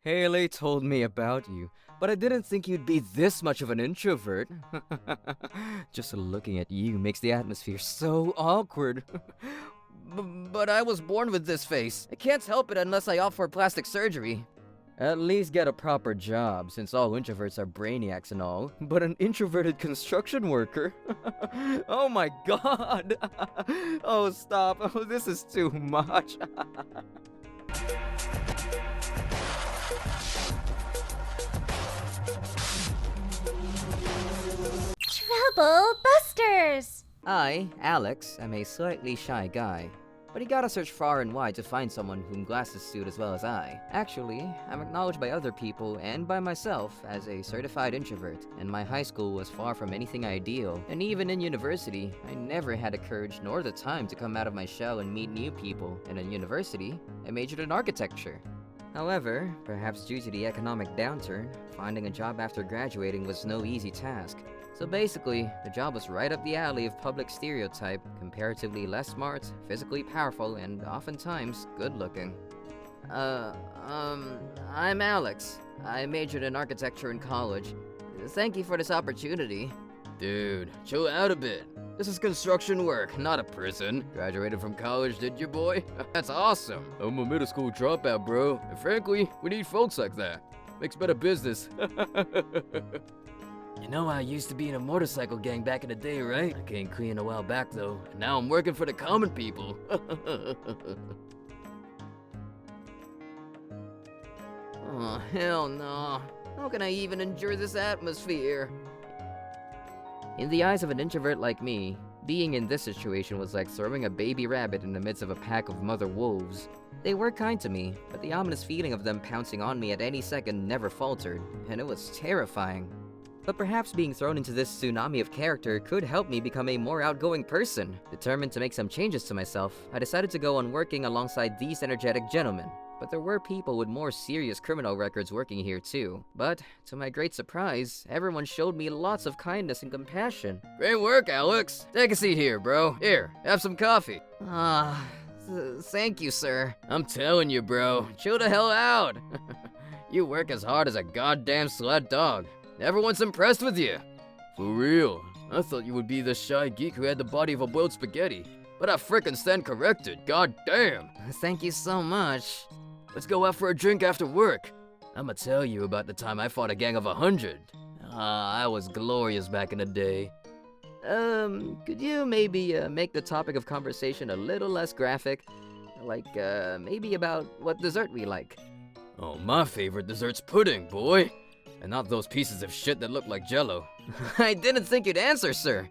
Haley told me about you, but I didn't think you'd be this much of an introvert. Just looking at you makes the atmosphere so awkward. But I was born with this face. I can't help it unless I opt for plastic surgery. At least get a proper job, since all introverts are brainiacs and all. But an introverted construction worker? Oh my god! Oh, stop. Oh, this is too much. Trouble Busters! I, Alex, am a slightly shy guy. But you gotta search far and wide to find someone whom glasses suit as well as I. Actually, I'm acknowledged by other people and by myself as a certified introvert, and my high school was far from anything ideal. And even in university, I never had the courage nor the time to come out of my shell and meet new people. And in university, I majored in architecture. However, perhaps due to the economic downturn, finding a job after graduating was no easy task. So basically, the job was right up the alley of public stereotype, comparatively less smart, physically powerful, and oftentimes good-looking. I'm Alex. I majored in architecture in college. Thank you for this opportunity. Dude, chill out a bit. This is construction work, not a prison. Graduated from college, did you, boy? That's awesome. I'm a middle school dropout, bro. And frankly, we need folks like that. Makes better business. You know I used to be in a motorcycle gang back in the day, right? I came clean a while back though, and now I'm working for the common people. Oh, hell no. How can I even endure this atmosphere? In the eyes of an introvert like me, being in this situation was like throwing a baby rabbit in the midst of a pack of mother wolves. They were kind to me, but the ominous feeling of them pouncing on me at any second never faltered, and it was terrifying. But perhaps being thrown into this tsunami of character could help me become a more outgoing person. Determined to make some changes to myself, I decided to go on working alongside these energetic gentlemen. But there were people with more serious criminal records working here too. But, to my great surprise, everyone showed me lots of kindness and compassion. Great work, Alex! Take a seat here, bro. Here, have some coffee. Thank you, sir. I'm telling you, bro, chill the hell out. You work as hard as a goddamn sled dog. Everyone's impressed with you. For real. I thought you would be the shy geek who had the body of a boiled spaghetti. But I frickin' stand corrected, god damn. Thank you so much. Let's go out for a drink after work. I'ma tell you about the time I fought a gang of 100. I was glorious back in the day. Could you maybe make the topic of conversation a little less graphic? Like, maybe about what dessert we like. Oh, my favorite dessert's pudding, boy. And not those pieces of shit that look like jello. I didn't think you'd answer, sir.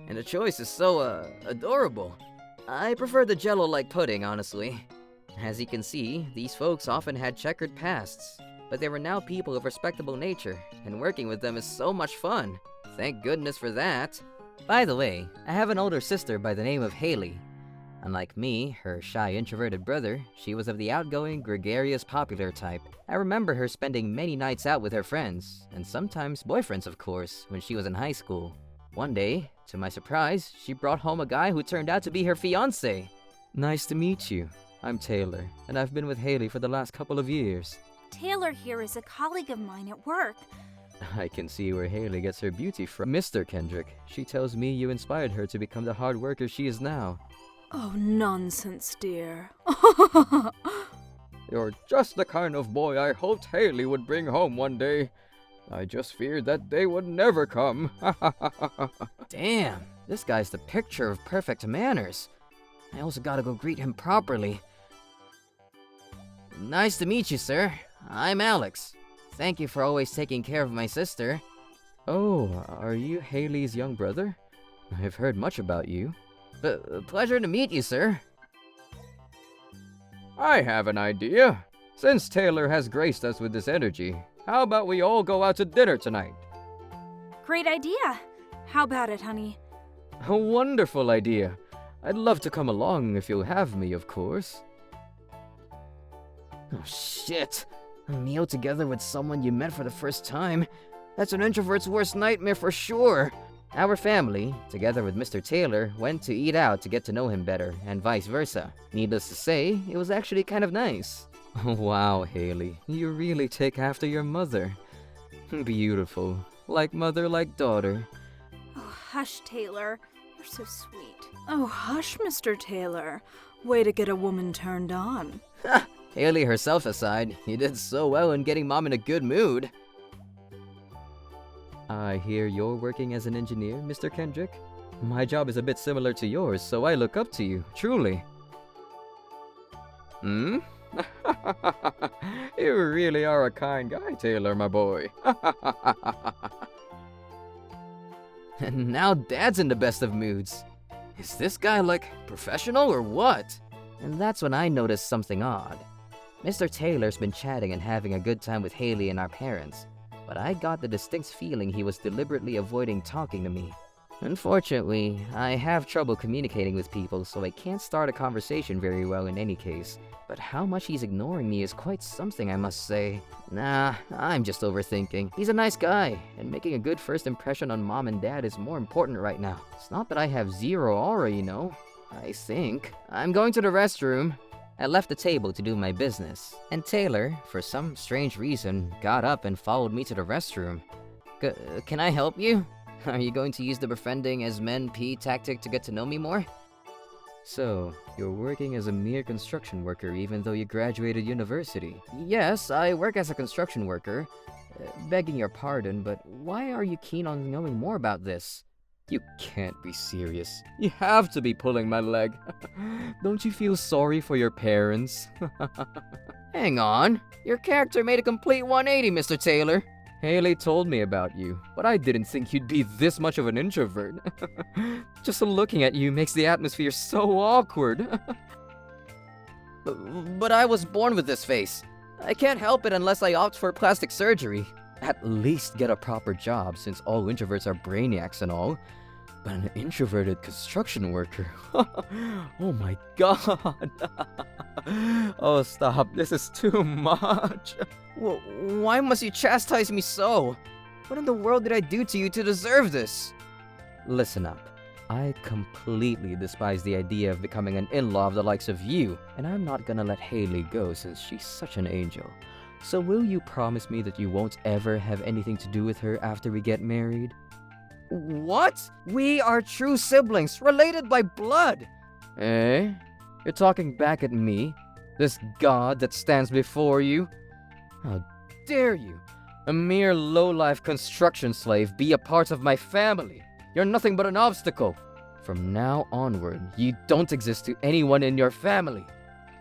And the choice is so, adorable. I prefer the jello-like pudding, honestly. As you can see, these folks often had checkered pasts. But they were now people of respectable nature, and working with them is so much fun. Thank goodness for that. By the way, I have an older sister by the name of Haley. Unlike me, her shy introverted brother, she was of the outgoing, gregarious, popular type. I remember her spending many nights out with her friends, and sometimes boyfriends of course, when she was in high school. One day, to my surprise, she brought home a guy who turned out to be her fiancé. Nice to meet you. I'm Taylor, and I've been with Haley for the last couple of years. Taylor here is a colleague of mine at work. I can see where Haley gets her beauty from. Mr. Kendrick, she tells me you inspired her to become the hard worker she is now. Oh, nonsense, dear. You're just the kind of boy I hoped Haley would bring home one day. I just feared that day would never come. Damn, this guy's the picture of perfect manners. I also gotta go greet him properly. Nice to meet you, sir. I'm Alex. Thank you for always taking care of my sister. Oh, are you Haley's young brother? I've heard much about you. Pleasure to meet you, sir. I have an idea. Since Taylor has graced us with this energy, how about we all go out to dinner tonight? Great idea. How about it, honey? A wonderful idea. I'd love to come along if you'll have me, of course. Oh, shit. A meal together with someone you met for the first time. That's an introvert's worst nightmare for sure. Our family, together with Mr. Taylor, went to eat out to get to know him better, and vice versa. Needless to say, it was actually kind of nice. Wow, Haley, you really take after your mother. Beautiful. Like mother, like daughter. Oh, hush, Taylor. You're so sweet. Oh, hush, Mr. Taylor. Way to get a woman turned on. Haley herself aside, you did so well in getting Mom in a good mood. I hear you're working as an engineer, Mr. Kendrick. My job is a bit similar to yours, so I look up to you, truly. Hmm? You really are a kind guy, Taylor, my boy. And now Dad's in the best of moods. Is this guy, like, professional or what? And that's when I noticed something odd. Mr. Taylor's been chatting and having a good time with Haley and our parents, but I got the distinct feeling he was deliberately avoiding talking to me. Unfortunately, I have trouble communicating with people, so I can't start a conversation very well in any case. But how much he's ignoring me is quite something, I must say. Nah, I'm just overthinking. He's a nice guy, and making a good first impression on Mom and Dad is more important right now. It's not that I have zero aura, you know. I think. I'm going to the restroom. I left the table to do my business, and Taylor, for some strange reason, got up and followed me to the restroom. Can I help you? Are you going to use the befriending as men P tactic to get to know me more? So, you're working as a mere construction worker even though you graduated university? Yes, I work as a construction worker. Begging your pardon, but why are you keen on knowing more about this? You can't be serious. You have to be pulling my leg. Don't you feel sorry for your parents? Hang on. Your character made a complete 180, Mr. Taylor. Haley told me about you, but I didn't think you'd be this much of an introvert. Just looking at you makes the atmosphere so awkward. But I was born with this face. I can't help it unless I opt for plastic surgery. At least get a proper job, since all introverts are brainiacs and all. But an introverted construction worker? Oh my god. Oh, stop. This is too much. Why must you chastise me so? What in the world did I do to you to deserve this? Listen up. I completely despise the idea of becoming an in-law of the likes of you, and I'm not gonna let Haley go since she's such an angel. So will you promise me that you won't ever have anything to do with her after we get married? What? We are true siblings, related by blood! Eh? You're talking back at me? This god that stands before you? How dare you? A mere low-life construction slave be a part of my family. You're nothing but an obstacle. From now onward, you don't exist to anyone in your family.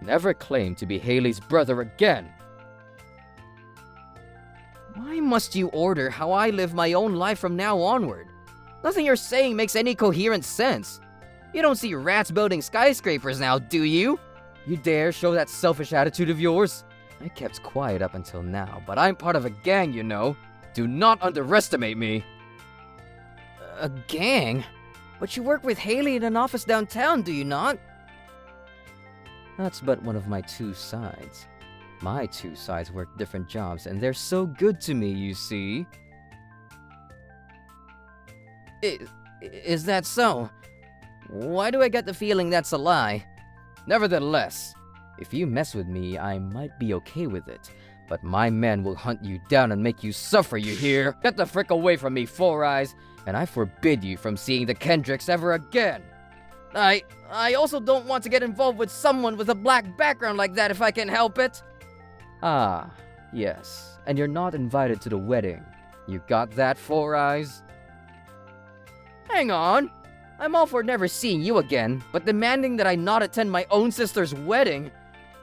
Never claim to be Haley's brother again. Why must you order how I live my own life from now onward? Nothing you're saying makes any coherent sense. You don't see rats building skyscrapers now, do you? You dare show that selfish attitude of yours? I kept quiet up until now, but I'm part of a gang, you know. Do not underestimate me. A gang? But you work with Haley in an office downtown, do you not? That's but one of my two sides. My two sides work different jobs, and they're so good to me, you see. Is that so? Why do I get the feeling that's a lie? Nevertheless, if you mess with me, I might be okay with it. But my men will hunt you down and make you suffer, you hear? Get the frick away from me, Four Eyes, and I forbid you from seeing the Kendricks ever again. I also don't want to get involved with someone with a black background like that if I can help it. Ah, yes, and you're not invited to the wedding. You got that, Four Eyes? Hang on. I'm all for never seeing you again, but demanding that I not attend my own sister's wedding?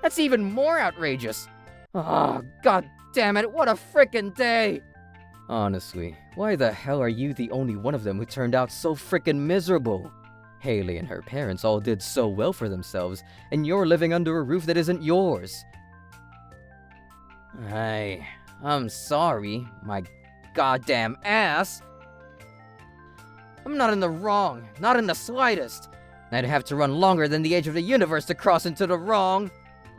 That's even more outrageous. Ah, god damn it, what a frickin' day! Honestly, why the hell are you the only one of them who turned out so frickin' miserable? Haley and her parents all did so well for themselves, and you're living under a roof that isn't yours. I'm sorry, my goddamn ass. I'm not in the wrong, not in the slightest. I'd have to run longer than the edge of the universe to cross into the wrong.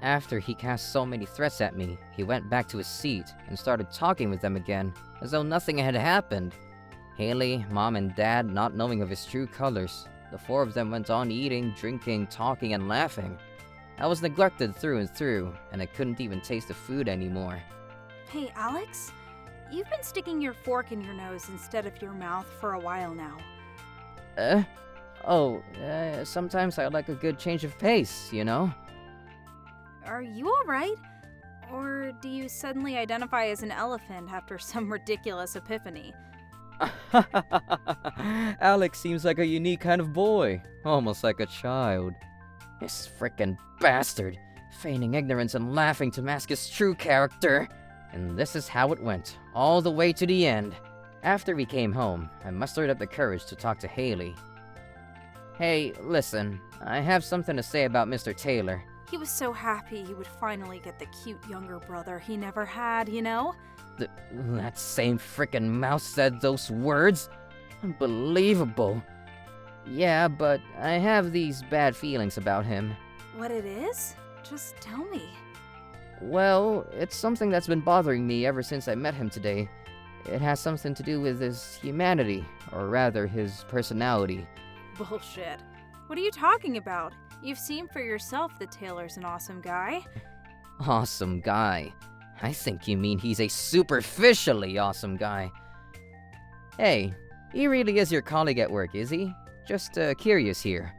After he cast so many threats at me, he went back to his seat and started talking with them again, as though nothing had happened. Haley, Mom, and Dad not knowing of his true colors, the four of them went on eating, drinking, talking, and laughing. I was neglected through and through, and I couldn't even taste the food anymore. Hey, Alex, you've been sticking your fork in your nose instead of your mouth for a while now. Sometimes I like a good change of pace, you know? Are you alright? Or do you suddenly identify as an elephant after some ridiculous epiphany? Alex seems like a unique kind of boy, almost like a child. This frickin' bastard, feigning ignorance and laughing to mask his true character. And this is how it went, all the way to the end. After we came home, I mustered up the courage to talk to Haley. Hey, listen, I have something to say about Mr. Taylor. He was so happy he would finally get the cute younger brother he never had, you know? That same frickin' mouse said those words? Unbelievable. Yeah, but I have these bad feelings about him. What it is? Just tell me. Well, it's something that's been bothering me ever since I met him today. It has something to do with his humanity, or rather, his personality. Bullshit. What are you talking about? You've seen for yourself that Taylor's an awesome guy. Awesome guy. I think you mean he's a superficially awesome guy. Hey, he really is your colleague at work, is he? Just curious here.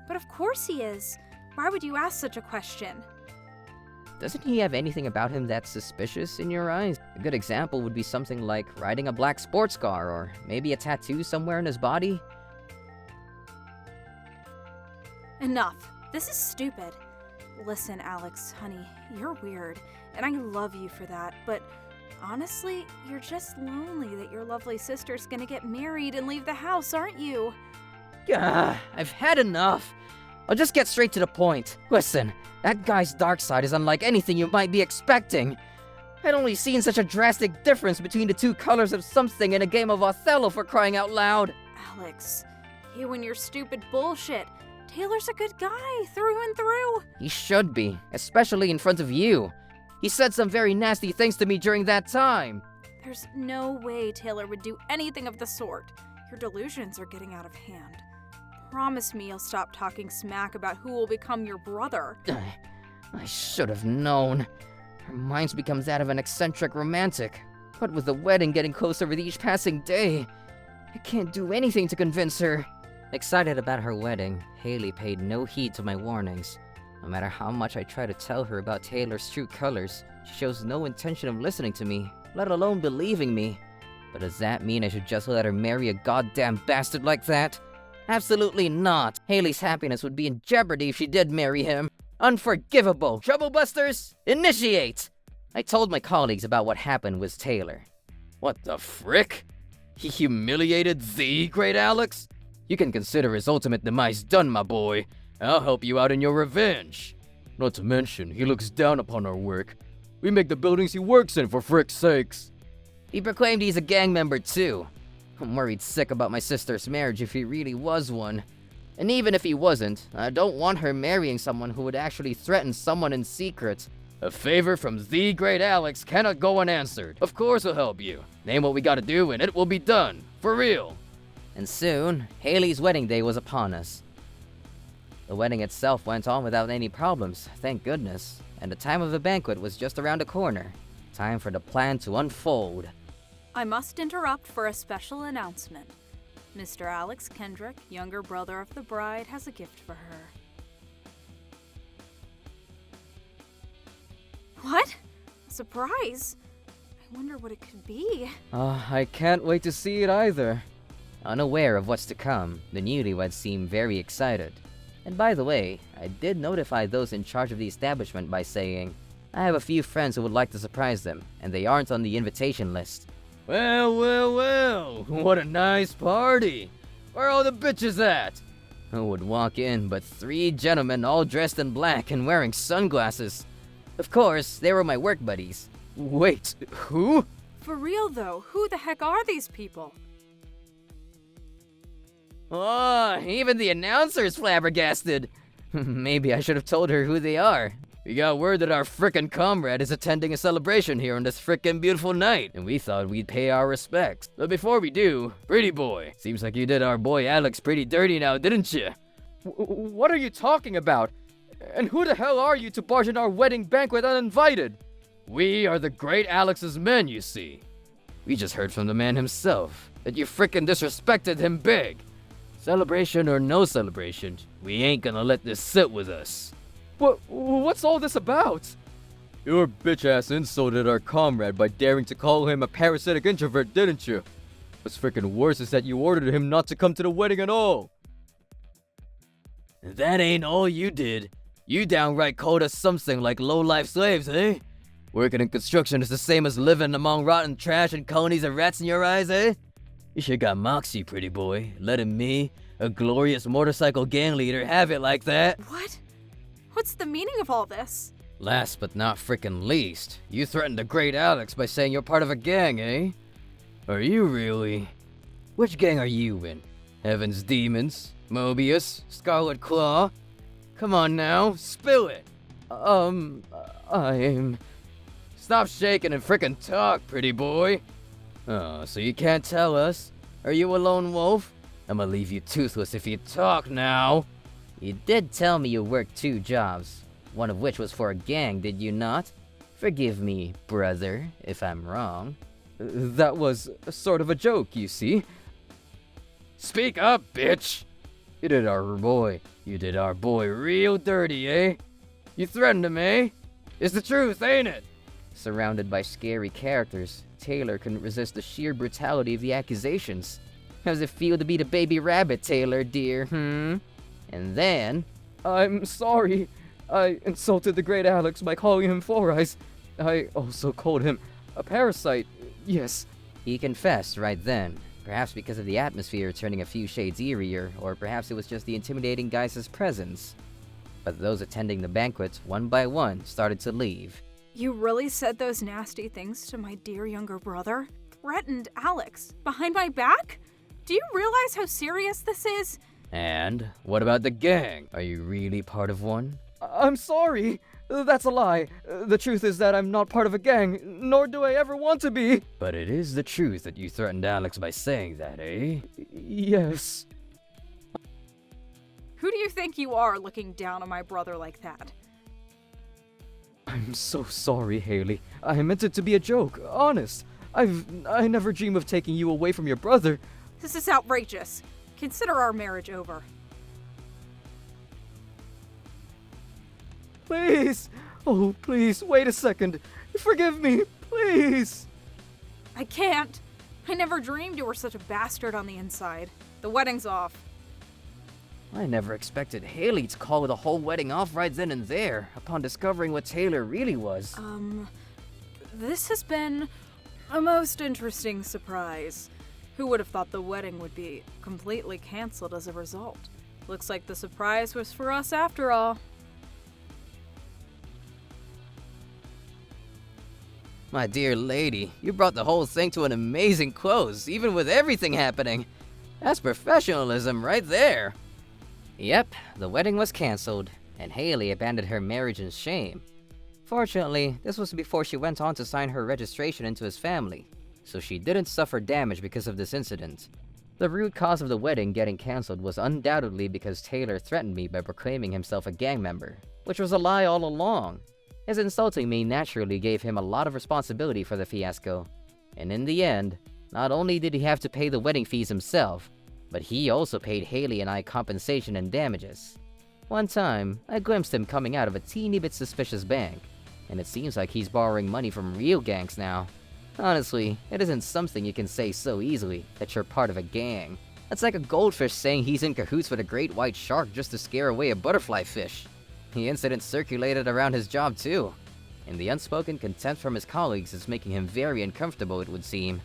But of course he is. Why would you ask such a question? Doesn't he have anything about him that's suspicious in your eyes? A good example would be something like riding a black sports car, or maybe a tattoo somewhere in his body. Enough. This is stupid. Listen, Alex, honey, you're weird, and I love you for that, but honestly, you're just lonely that your lovely sister's gonna get married and leave the house, aren't you? Gah, I've had enough. I'll just get straight to the point. Listen, that guy's dark side is unlike anything you might be expecting. I'd only seen such a drastic difference between the two colors of something in a game of Othello, for crying out loud. Alex, you and your stupid bullshit. Taylor's a good guy, through and through. He should be, especially in front of you. He said some very nasty things to me during that time. There's no way Taylor would do anything of the sort. Your delusions are getting out of hand. Promise me you'll stop talking smack about who will become your brother. I should have known. Her mind's become that of an eccentric romantic. What with the wedding getting closer with each passing day, I can't do anything to convince her. Excited about her wedding, Haley paid no heed to my warnings. No matter how much I try to tell her about Taylor's true colors, she shows no intention of listening to me, let alone believing me. But does that mean I should just let her marry a goddamn bastard like that? Absolutely not. Haley's happiness would be in jeopardy if she did marry him. Unforgivable. Troublebusters, initiate! I told my colleagues about what happened with Taylor. What the frick? He humiliated the great Alex? You can consider his ultimate demise done, my boy. I'll help you out in your revenge. Not to mention, he looks down upon our work. We make the buildings he works in, for frick's sakes. He proclaimed he's a gang member too. I'm worried sick about my sister's marriage if he really was one. And even if he wasn't, I don't want her marrying someone who would actually threaten someone in secret. A favor from the great Alex cannot go unanswered. Of course I'll help you. Name what we gotta do and it will be done. For real. And soon, Haley's wedding day was upon us. The wedding itself went on without any problems, thank goodness, and the time of the banquet was just around the corner. Time for the plan to unfold. I must interrupt for a special announcement. Mr. Alex Kendrick, younger brother of the bride, has a gift for her. What? A surprise? I wonder what it could be. I can't wait to see it either. Unaware of what's to come, the newlyweds seem very excited. And by the way, I did notify those in charge of the establishment by saying, I have a few friends who would like to surprise them, and they aren't on the invitation list. Well, what a nice party. Where are all the bitches at? Who would walk in but 3 gentlemen all dressed in black and wearing sunglasses? Of course, they were my work buddies. Wait, who? For real though, who the heck are these people? Oh, even the announcer's flabbergasted. Maybe I should have told her who they are. We got word that our frickin' comrade is attending a celebration here on this frickin' beautiful night, and we thought we'd pay our respects. But before we do, pretty boy, seems like you did our boy Alex pretty dirty now, didn't you? What are you talking about? And who the hell are you to barge in our wedding banquet uninvited? We are the great Alex's men, you see. We just heard from the man himself that you frickin' disrespected him big. Celebration or no celebration, we ain't gonna let this sit with us. What's all this about? Your bitch-ass insulted our comrade by daring to call him a parasitic introvert, didn't you? What's frickin' worse is that you ordered him not to come to the wedding at all. That ain't all you did. You downright called us something like low-life slaves, eh? Working in construction is the same as living among rotten trash and colonies of rats in your eyes, eh? You sure got moxie, pretty boy, letting me, a glorious motorcycle gang leader, have it like that. What? What's the meaning of all this? Last but not frickin' least, you threatened the great Alex by saying you're part of a gang, eh? Are you really? Which gang are you in? Heaven's Demons? Mobius? Scarlet Claw? Come on now, spill it! I'm... Stop shaking and frickin' talk, pretty boy! Oh, so you can't tell us? Are you a lone wolf? I'ma leave you toothless if you talk now! You did tell me you worked 2 jobs, one of which was for a gang, did you not? Forgive me, brother, if I'm wrong. That was sort of a joke, you see. Speak up, bitch! You did our boy real dirty, eh? You threatened him, eh? It's the truth, ain't it? Surrounded by scary characters, Taylor couldn't resist the sheer brutality of the accusations. How does it feel to be the baby rabbit, Taylor, dear, And then... I'm sorry. I insulted the great Alex by calling him Four Eyes. I also called him a parasite, yes. He confessed right then. Perhaps because of the atmosphere turning a few shades eerier, or perhaps it was just the intimidating guys' presence. But those attending the banquet, one by one, started to leave. You really said those nasty things to my dear younger brother? Threatened Alex? Behind my back? Do you realize how serious this is? And what about the gang? Are you really part of one? I'm sorry. That's a lie. The truth is that I'm not part of a gang, nor do I ever want to be. But it is the truth that you threatened Alex by saying that, eh? Yes. Who do you think you are looking down on my brother like that? I'm so sorry, Haley. I meant it to be a joke, honest. I never dream of taking you away from your brother. This is outrageous. Consider our marriage over. Please! Oh, please, wait a second. Forgive me, please! I can't. I never dreamed you were such a bastard on the inside. The wedding's off. I never expected Haley to call the whole wedding off right then and there, upon discovering what Taylor really was. This has been a most interesting surprise. Who would have thought the wedding would be completely canceled as a result? Looks like the surprise was for us after all. My dear lady, you brought the whole thing to an amazing close, even with everything happening. That's professionalism right there. Yep, the wedding was canceled, and Haley abandoned her marriage in shame. Fortunately, this was before she went on to sign her registration into his family, so she didn't suffer damage because of this incident. The root cause of the wedding getting canceled was undoubtedly because Taylor threatened me by proclaiming himself a gang member, which was a lie all along. His insulting me naturally gave him a lot of responsibility for the fiasco, and in the end, not only did he have to pay the wedding fees himself, but he also paid Haley and I compensation and damages. One time, I glimpsed him coming out of a teeny bit suspicious bank, and it seems like he's borrowing money from real gangs now. Honestly, it isn't something you can say so easily, that you're part of a gang. That's like a goldfish saying he's in cahoots with a great white shark just to scare away a butterfly fish. The incident circulated around his job too, and the unspoken contempt from his colleagues is making him very uncomfortable, it would seem.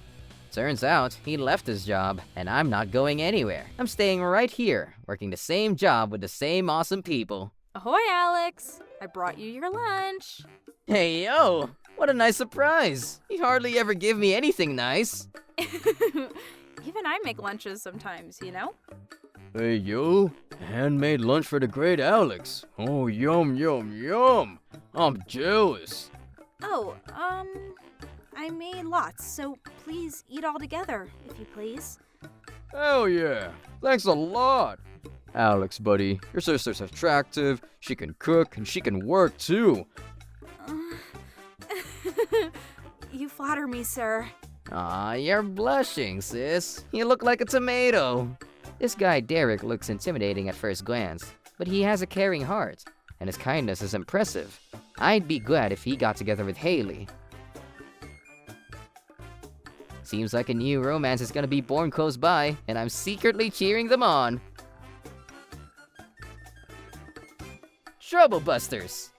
Turns out, he left his job, and I'm not going anywhere. I'm staying right here, working the same job with the same awesome people. Ahoy, Alex! I brought you your lunch. Hey, yo! What a nice surprise! You hardly ever give me anything nice. Even I make lunches sometimes, you know? Hey, yo, handmade lunch for the great Alex. Oh, yum, yum, yum. I'm jealous. Oh, I made lots, so please eat all together, if you please. Hell yeah. Thanks a lot. Alex, buddy, your sister's attractive, she can cook, and she can work too. You flatter me, sir. Aw, you're blushing, sis. You look like a tomato. This guy Derek looks intimidating at first glance, but he has a caring heart, and his kindness is impressive. I'd be glad if he got together with Haley. Seems like a new romance is gonna be born close by, and I'm secretly cheering them on. Trouble Busters!